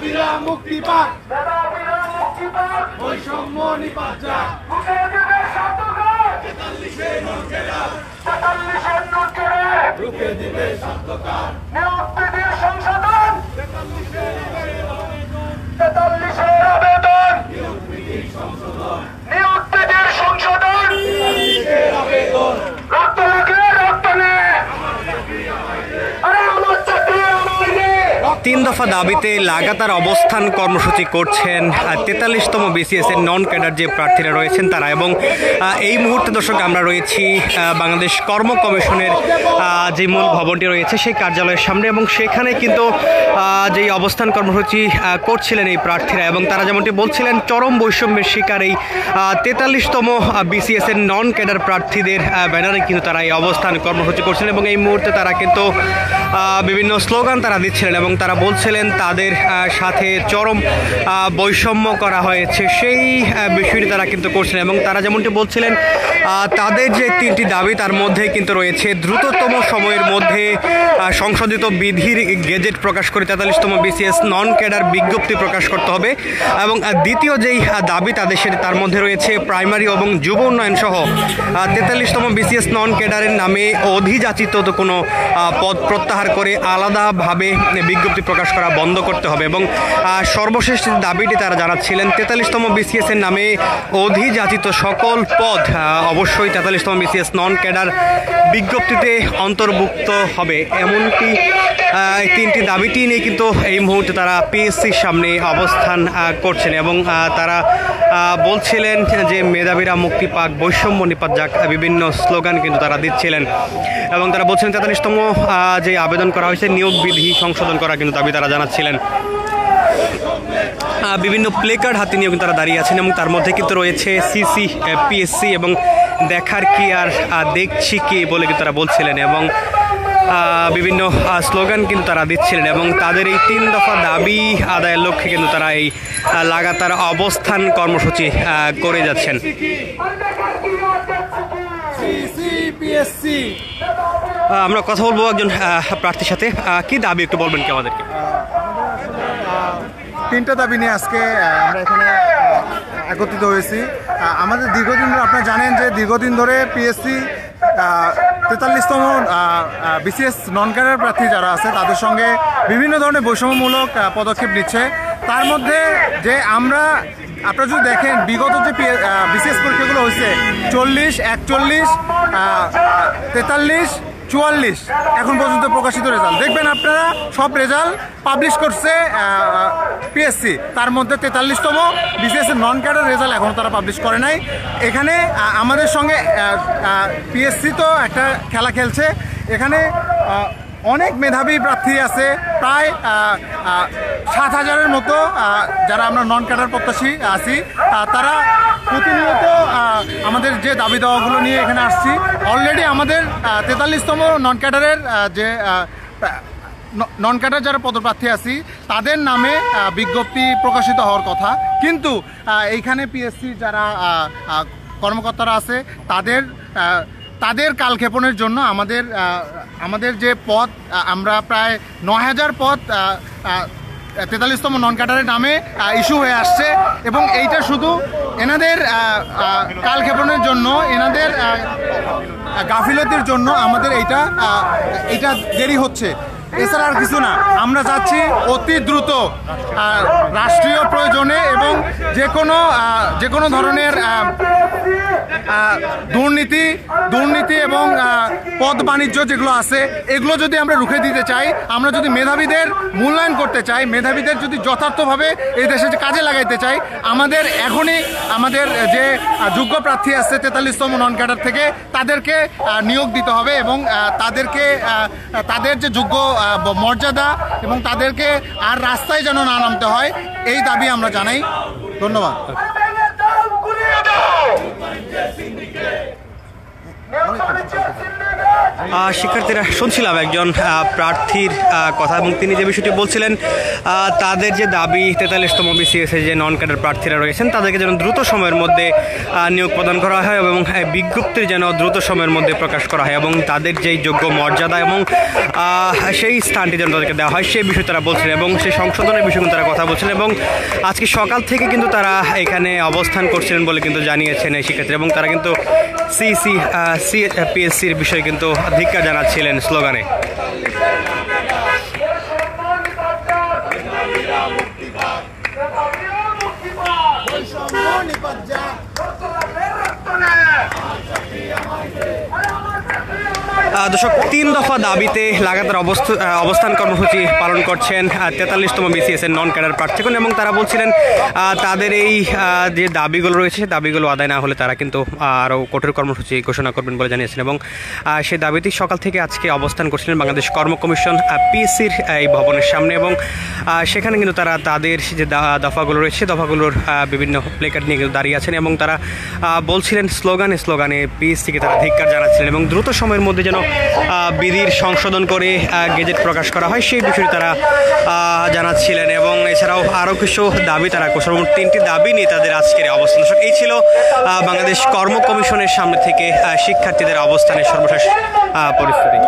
মেধাবীরা মুক্তি পাক, বৈষম্য নিপাত যাক। 43-এর নন ক্যাডার রুখে দিবে সত্যকার। নিয়োগ সংশোধন, 43-এর আবেদন, নিয়োগ সংশোধন, নিয়োগ সংশোধন, 43-এর আবেদন। রক্ত লাগে রক্ত নেই, আরে আমার চাকরি আমার রে। 3 দফা দাবিতে লাগাতার অবস্থান কর্মসূচি করছেন 43তম বিসিএস এর নন ক্যাডার যে প্রার্থীরা রয়েছেন তারা। এবং এই মুহূর্তে দর্শক আমরা রয়েছি বাংলাদেশ কর্ম কমিশনের যে মূল ভবনটি রয়েছে সেই কার্যালয়ের সামনে, এবং সেখানে কিন্তু যেই অবস্থান কর্মসূচি করছিলেন এই প্রার্থীরা, এবং তারা যেমনটি বলছিলেন চরম বৈষম্যের শিকার এই 43তম বিসিএস এর নন ক্যাডার প্রার্থীদের ব্যানারে কিন্তু তারা এই অবস্থান কর্মসূচি করছিলেন। এবং এই মুহূর্তে তারা কিন্তু বিভিন্ন স্লোগান তারা দিচ্ছিলেন এবং তারা বলছিলেন তাদের সাথে চরম বৈষম্য করা হয়েছে সেই বিষয়টি তারা কিন্তু করছিলেন। এবং তারা যেমনটি বলছিলেন তাদের যে 3টি দাবি তার মধ্যে কিন্তু রয়েছে দ্রুততম সময়ের মধ্যে সংশোধিত বিধির গেজেট প্রকাশ করে 43তম বিসিএস নন ক্যাডার বিজ্ঞপ্তি প্রকাশ করতে হবে। এবং দ্বিতীয় যেই দাবি তাদের সেটি তার মধ্যে রয়েছে প্রাইমারি এবং যুব উন্নয়ন সহ 43তম বিসিএস নন ক্যাডারের নামে অধিযাচিত কোনো পদ প্রত্যাহার করে আলাদাভাবে বিজ্ঞপ্তি প্রকাশ করা বন্ধ করতে হবে। এবং সর্বশেষ দাবিটি তারা জানাচ্ছিলেন 43তম বিসিএস এর নামে অধিযাচিত সকল পদ অবশ্যই 43তম বিসিএস নন ক্যাডার বিজ্ঞপ্তিতে অন্তর্ভুক্ত হবে। এমনটি এই 3টি দাবিটি নিয়ে কিন্তু এই মুহূর্তে তারা পিএসসির সামনে অবস্থান করছেন। এবং তারা বলছিলেন যে মেধাবীরা মুক্তি পাক, বৈষম্য নিপাত যাক, বিভিন্ন স্লোগান কিন্তু তারা দিচ্ছিলেন। এবং তারা বলছেন 43তম যে আবেদন করা হয়েছে নিয়োগ বিধি সংশোধন করা কিন্তু দাবি তারা জানাচ্ছিলেন। বিভিন্ন প্লে কার্ড হাতে নিয়েও কিন্তু তারা দাঁড়িয়ে আছেন, এবং তার মধ্যে কিন্তু রয়েছে সিসি, পিএসসি এবং দেখার কি আর দেখছি কি বলে কিন্তু তারা বলছিলেন। এবং বিভিন্ন স্লোগান কিন্তু তারা দিচ্ছিলেন। এবং তাদের এই 3 দফা দাবি আদায়ের লক্ষ্যে কিন্তু তারা এই লাগাতার অবস্থান কর্মসূচি করে যাচ্ছেন। আমরা কথা বলবো একজন প্রার্থীর সাথে। কি দাবি একটু বলবেন কি আমাদেরকে? 3টা দাবি নিয়ে আজকে আমরা এখানে একত্রিত হয়েছি। আমাদের দীর্ঘদিন ধরে, আপনারা জানেন যে দীর্ঘদিন ধরে পিএসসি 43তম বিসিএস নন ক্যাডার প্রার্থী যারা আছে তাদের সঙ্গে বিভিন্ন ধরনের বৈষম্যমূলক পদক্ষেপ নিচ্ছে। তার মধ্যে যে আপনারা যদি দেখেন বিগত যে বিসিএস পরীক্ষাগুলো হয়েছে 40, 41, 43, 44 এখন পর্যন্ত প্রকাশিত রেজাল্ট দেখবেন আপনারা, সব রেজাল্ট পাবলিশ করছে পিএসসি। তার মধ্যে 43তম বিসিএস এর নন ক্যাডার রেজাল্ট এখনও তারা পাবলিশ করে নাই। এখানে আমাদের সঙ্গে পিএসসি তো একটা খেলা খেলছে। এখানে অনেক মেধাবী প্রার্থী আছে, প্রায় 7,000-এর মতো যারা আমরা নন ক্যাডার প্রত্যাশী আছি। তারা প্রতিনিয়ত আমাদের যে দাবি দেওয়াগুলো নিয়ে এখানে আসছি। অলরেডি আমাদের 43তম নন ক্যাডারের যে নন ক্যাডার যারা পদপ্রার্থী আছি তাদের নামে বিজ্ঞপ্তি প্রকাশিত হওয়ার কথা, কিন্তু এইখানে পিএসসি যারা কর্মকর্তারা আছে তাদের কালক্ষেপণের জন্য আমাদের যে পদ, আমরা প্রায় 9,000 পদ 43তম নন ক্যাডারের নামে ইস্যু হয়ে আসছে। এবং এইটা শুধু এনাদের কালক্ষেপণের জন্য, এনাদের গাফিলতির জন্য আমাদের এইটা দেরি হচ্ছে, এছাড়া আর কিছু না। আমরা চাচ্ছি অতি দ্রুত রাষ্ট্রীয় প্রয়োজনে এবং যে কোনো ধরনের দুর্নীতি এবং পদ বাণিজ্য যেগুলো আছে এগুলো যদি আমরা রুখে দিতে চাই, আমরা যদি মেধাবীদের মূল্যায়ন করতে চাই, মেধাবীদের যদি যথার্থভাবে এই দেশে কাজে লাগাইতে চাই, আমাদের এখনই আমাদের যে যোগ্য প্রার্থী আছে 43তম নন ক্যাডার থেকে তাদেরকে নিয়োগ দিতে হবে। এবং তাদের যে যোগ্য মর্যাদা এবং তাদেরকে আর রাস্তায় যেন না নামতে হয়, এই দাবি আমরা জানাই। ধন্যবাদ। শিক্ষার্থীরা শুনছিলাম একজন প্রার্থীর কথা, এবং তিনি যে বিষয়টি বলছিলেন তাদের যে দাবি 43তম বিসিএসে যে নন ক্যাডার প্রার্থীরা রয়েছেন তাদেরকে যেন দ্রুত সময়ের মধ্যে নিয়োগ প্রদান করা হয় এবং বিজ্ঞপ্তি যেন দ্রুত সময়ের মধ্যে প্রকাশ করা হয় এবং তাদের যেই যোগ্য মর্যাদা এবং সেই স্থানটি যেন তাদেরকে দেওয়া হয় সেই বিষয়ে তারা বলছিলেন এবং সেই সংশোধনের বিষয়ে তারা কথা বলছিলেন। এবং আজকে সকাল থেকে কিন্তু তারা এখানে অবস্থান করছিলেন বলে কিন্তু জানিয়েছেন এই শিক্ষার্থী, এবং তারা কিন্তু পিএসসির বিষয়ে কিন্তু ধিক্কার জানাচ্ছিলেন স্লোগানে। দর্শক, 3 দফা দাবিতে লাগাতার অবস্থান কর্মসূচি পালন করছেন 43তম বিসিএসের নন ক্যাডার প্রার্থীগণ, এবং তারা বলছিলেন তাদের এই যে দাবিগুলো রয়েছে দাবিগুলো আদায় না হলে তারা কিন্তু আরও কঠোর কর্মসূচি ঘোষণা করবেন বলে জানিয়েছেন। এবং সেই দাবিতেই সকাল থেকে আজকে অবস্থান করছিলেন বাংলাদেশ কর্ম কমিশন পিএসসির এই ভবনের সামনে, এবং সেখানে কিন্তু তারা তাদের যে দফাগুলো রয়েছে দফাগুলোর বিভিন্ন প্লেকার্ড নিয়ে কিন্তু দাঁড়িয়ে আছেন এবং তারা বলছিলেন স্লোগানে পিএসসিকে তারা ধিক্কার জানাচ্ছিলেন এবং দ্রুত সময়ের মধ্যে যেন বিধির সংশোধন করে গেজেট প্রকাশ করা হয় সেই বিষয়ে তারা জানাচ্ছিলেন। এবং এছাড়াও আরও কিছু দাবি তারা করছেন, 3টি দাবি নিয়ে তাদের আজকের অবস্থান। এই ছিল বাংলাদেশ কর্ম কমিশনের সামনে থেকে শিক্ষার্থীদের অবস্থানের সর্বশেষ পরিস্থিতি।